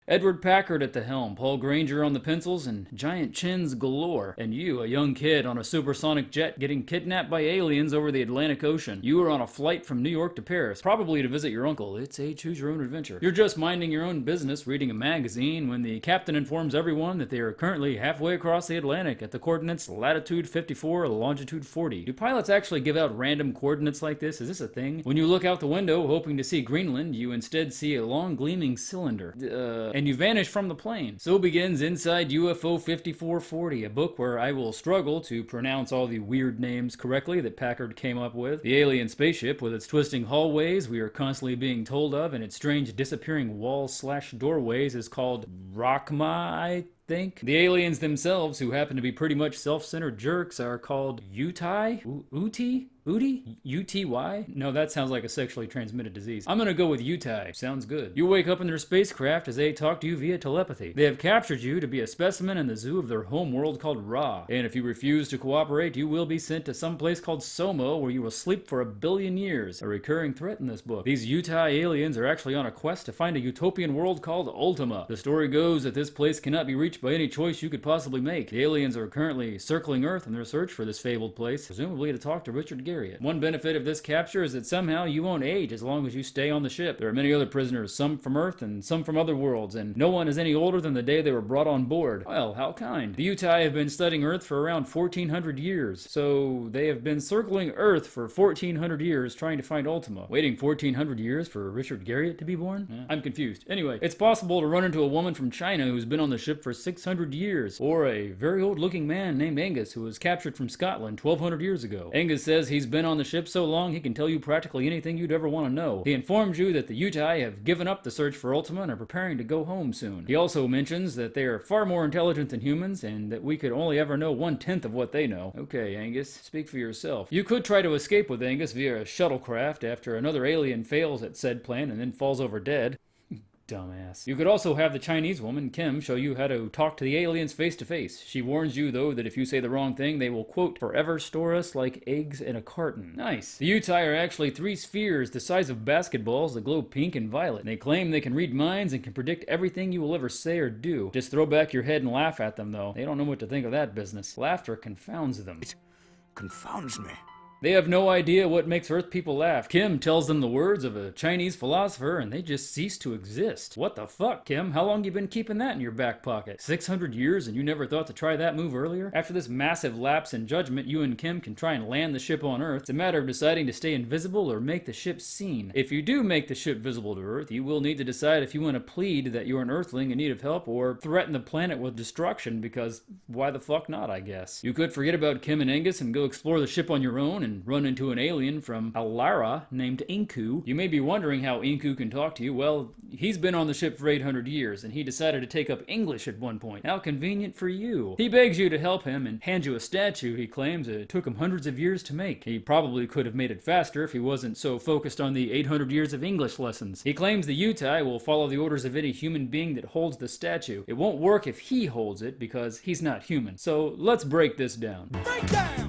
Edward Packard at the helm, Paul Granger on the pencils, and giant chins galore. And you, a young kid on a supersonic jet getting kidnapped by aliens over the Atlantic Ocean. You are on a flight from New York to Paris, probably to visit your uncle. It's a choose-your-own-adventure. You're just minding your own business, reading a magazine, when the captain informs everyone that they are currently halfway across the Atlantic at the coordinates latitude 54, longitude 40. Do pilots actually give out random coordinates like this? Is this a thing? When you look out the window hoping to see Greenland, you instead see a long gleaming cylinder. And you vanish from the plane. So begins Inside UFO 5440, a book where I will struggle to pronounce all the weird names correctly that Packard came up with. The alien spaceship with its twisting hallways we are constantly being told of, and its strange disappearing walls/doorways is called Rockma, I think. The aliens themselves, who happen to be pretty much self-centered jerks, are called Uti? Uti? Udi? UTY? No, that sounds like a sexually transmitted disease. I'm gonna go with Uti. Sounds good. You wake up in their spacecraft as they talk to you via telepathy. They have captured you to be a specimen in the zoo of their home world called Ra. And if you refuse to cooperate, you will be sent to some place called Soma, where you will sleep for 1 billion years. A recurring threat in this book. These Uti aliens are actually on a quest to find a utopian world called Ultima. The story goes that this place cannot be reached by any choice you could possibly make. The aliens are currently circling Earth in their search for this fabled place, presumably to talk to Richard Garriott. One benefit of this capture is that somehow you won't age as long as you stay on the ship. There are many other prisoners, some from Earth and some from other worlds, and no one is any older than the day they were brought on board. Well, how kind. The Uti have been studying Earth for around 1400 years, so they have been circling Earth for 1400 years trying to find Ultima. Waiting 1400 years for Richard Garriott to be born? I'm confused. Anyway, it's possible to run into a woman from China who's been on the ship for 600 years, or a very old looking man named Angus who was captured from Scotland 1200 years ago. Angus says he's been on the ship so long he can tell you practically anything you'd ever want to know. He informs you that the Uti have given up the search for Ultima and are preparing to go home soon. He also mentions that they are far more intelligent than humans and that we could only ever know 1/10 of what they know. Okay, Angus, speak for yourself. You could try to escape with Angus via a shuttlecraft after another alien fails at said plan and then falls over dead. Dumbass. You could also have the Chinese woman, Kim, show you how to talk to the aliens face to face. She warns you, though, that if you say the wrong thing, they will, quote, forever store us like eggs in a carton. Nice. The Uti are actually 3 spheres the size of basketballs that glow pink and violet. They claim they can read minds and can predict everything you will ever say or do. Just throw back your head and laugh at them, though. They don't know what to think of that business. Laughter confounds them. It confounds me. They have no idea what makes Earth people laugh. Kim tells them the words of a Chinese philosopher and they just cease to exist. What the fuck, Kim? How long you been keeping that in your back pocket? 600 years and you never thought to try that move earlier? After this massive lapse in judgment, you and Kim can try and land the ship on Earth. It's a matter of deciding to stay invisible or make the ship seen. If you do make the ship visible to Earth, you will need to decide if you want to plead that you're an Earthling in need of help or threaten the planet with destruction, because why the fuck not, I guess. You could forget about Kim and Angus and go explore the ship on your own and run into an alien from Alara named Inku. You may be wondering how Inku can talk to you. Well, he's been on the ship for 800 years, and he decided to take up English at one point. How convenient for you. He begs you to help him and hands you a statue he claims it took him hundreds of years to make. He probably could have made it faster if he wasn't so focused on the 800 years of English lessons. He claims the Uti will follow the orders of any human being that holds the statue. It won't work if he holds it because he's not human. So let's break this down.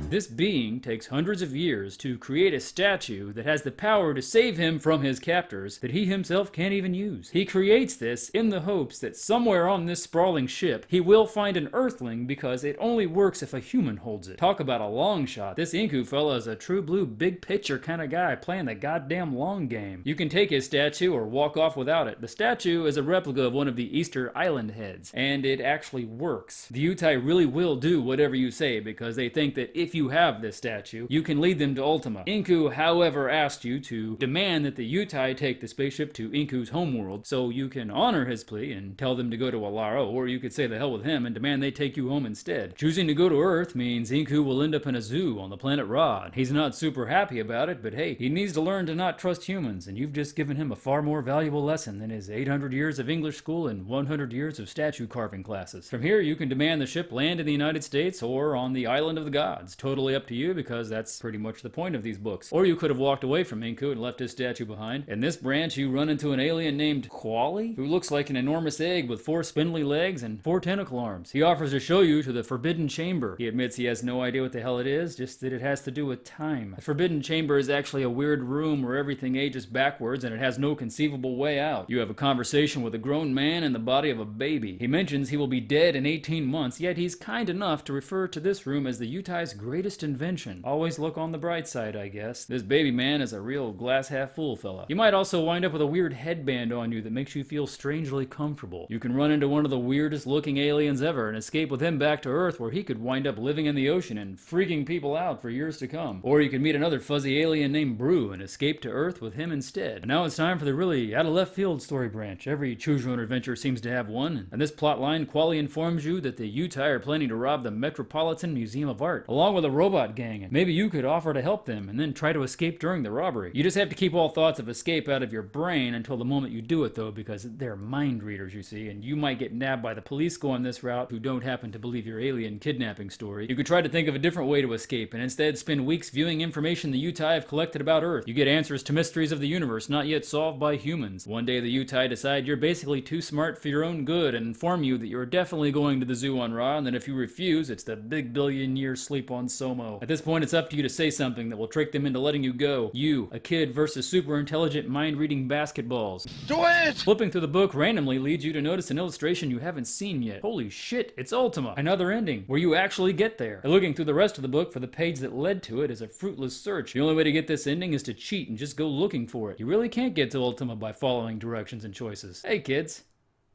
This being takes hundreds of years to create a statue that has the power to save him from his captors that he himself can't even use. He creates this in the hopes that somewhere on this sprawling ship he will find an Earthling, because it only works if a human holds it. Talk about a long shot. This Inku fella is a true blue big picture kind of guy playing the goddamn long game. You can take his statue or walk off without it. The statue is a replica of one of the Easter Island heads, and it actually works. The Uti really will do whatever you say because they think that if you have this statue, you can lead them to Ultima. Inku, however, asked you to demand that the Uti take the spaceship to Inku's homeworld, so you can honor his plea and tell them to go to Alara, or you could say the hell with him and demand they take you home instead. Choosing to go to Earth means Inku will end up in a zoo on the planet Ra. He's not super happy about it, but hey, he needs to learn to not trust humans, and you've just given him a far more valuable lesson than his 800 years of English school and 100 years of statue carving classes. From here, you can demand the ship land in the United States or on the Island of the Gods. Totally up to you, because that's pretty pretty much the point of these books. Or you could have walked away from Inku and left his statue behind. In this branch, you run into an alien named Quali, who looks like an enormous egg with 4 spindly legs and 4 tentacle arms. He offers to show you to the Forbidden Chamber. He admits he has no idea what the hell it is, just that it has to do with time. The Forbidden Chamber is actually a weird room where everything ages backwards and it has no conceivable way out. You have a conversation with a grown man in the body of a baby. He mentions he will be dead in 18 months, yet he's kind enough to refer to this room as the Utai's greatest invention. Always look on the bright side, I guess. This baby man is a real glass half full fella. You might also wind up with a weird headband on you that makes you feel strangely comfortable. You can run into one of the weirdest looking aliens ever and escape with him back to Earth, where he could wind up living in the ocean and freaking people out for years to come. Or you could meet another fuzzy alien named Brew and escape to Earth with him instead. And now it's time for the really out of left field story branch. Every choose your own adventure seems to have one, and this plotline Quali informs you that the Utai are planning to rob the Metropolitan Museum of Art, along with a robot gang, and maybe you could offer to help them and then try to escape during the robbery. You just have to keep all thoughts of escape out of your brain until the moment you do it, though, because they're mind readers, you see, and you might get nabbed by the police going this route who don't happen to believe your alien kidnapping story. You could try to think of a different way to escape and instead spend weeks viewing information the Utai have collected about Earth. You get answers to mysteries of the universe not yet solved by humans. One day the Utai decide you're basically too smart for your own good and inform you that you're definitely going to the zoo on Ra, and that if you refuse, it's the big billion-year sleep on Somo. At this point, it's up to you to say something that will trick them into letting you go. You, a kid versus super intelligent mind-reading basketballs. Do it! Flipping through the book randomly leads you to notice an illustration you haven't seen yet. Holy shit, it's Ultima. Another ending, where you actually get there. And looking through the rest of the book for the page that led to it is a fruitless search. The only way to get this ending is to cheat and just go looking for it. You really can't get to Ultima by following directions and choices. Hey kids,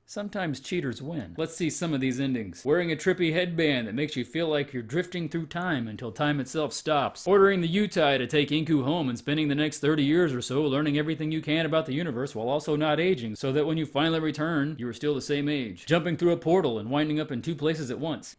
sometimes cheaters win. Let's see some of these endings. Wearing a trippy headband that makes you feel like you're drifting through time until time itself stops. Ordering the Utai to take Inku home and spending the next 30 years or so learning everything you can about the universe while also not aging, so that when you finally return, you are still the same age. Jumping through a portal and winding up in 2 places at once.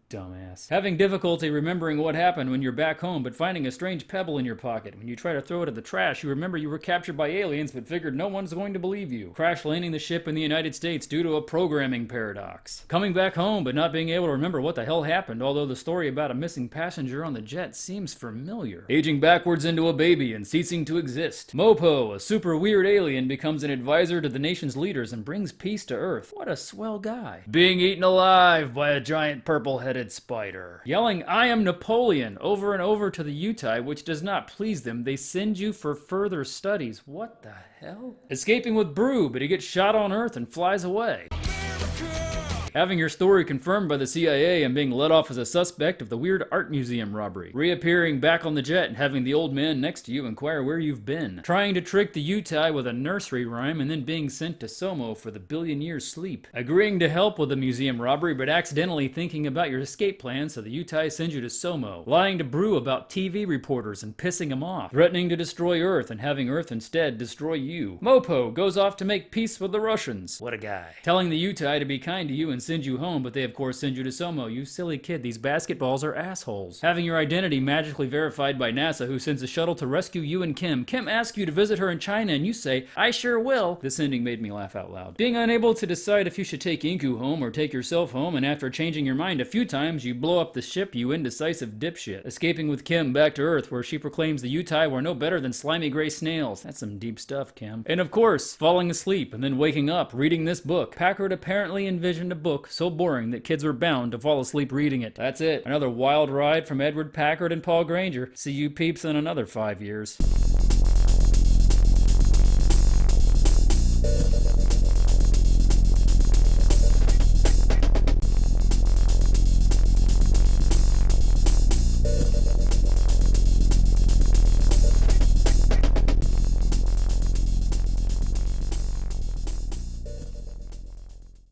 Dumbass. Having difficulty remembering what happened when you're back home, but finding a strange pebble in your pocket. When you try to throw it at the trash, you remember you were captured by aliens, but figured no one's going to believe you. Crash landing the ship in the United States due to a programming paradox. Coming back home, but not being able to remember what the hell happened, although the story about a missing passenger on the jet seems familiar. Aging backwards into a baby and ceasing to exist. Mopo, a super weird alien, becomes an advisor to the nation's leaders and brings peace to Earth. What a swell guy. Being eaten alive by a giant purple-headed spider. Yelling, "I am Napoleon," over and over to the Utai, which does not please them. They send you for further studies. What the hell? Escaping with Brew, but he gets shot on Earth and flies away. Having your story confirmed by the CIA and being let off as a suspect of the weird art museum robbery. Reappearing back on the jet and having the old man next to you inquire where you've been. Trying to trick the Utai with a nursery rhyme and then being sent to Somo for the billion-year sleep. Agreeing to help with the museum robbery but accidentally thinking about your escape plan, so the Utai sends you to Somo. Lying to Brew about TV reporters and pissing him off. Threatening to destroy Earth and having Earth instead destroy you. Mopo goes off to make peace with the Russians. What a guy. Telling the Utai to be kind to you and send you home, but they of course send you to Somo. You silly kid, these basketballs are assholes. Having your identity magically verified by NASA, who sends a shuttle to rescue you and Kim. Kim asks you to visit her in China and you say, "I sure will." This ending made me laugh out loud. Being unable to decide if you should take Inku home or take yourself home, and after changing your mind a few times, you blow up the ship, you indecisive dipshit. Escaping with Kim back to Earth, where she proclaims the Utai were no better than slimy gray snails. That's some deep stuff, Kim. And of course, falling asleep and then waking up, reading this book. Packard apparently envisioned a book so boring that kids were bound to fall asleep reading it. That's it. Another wild ride from Edward Packard and Paul Granger. See you peeps in another 5 years.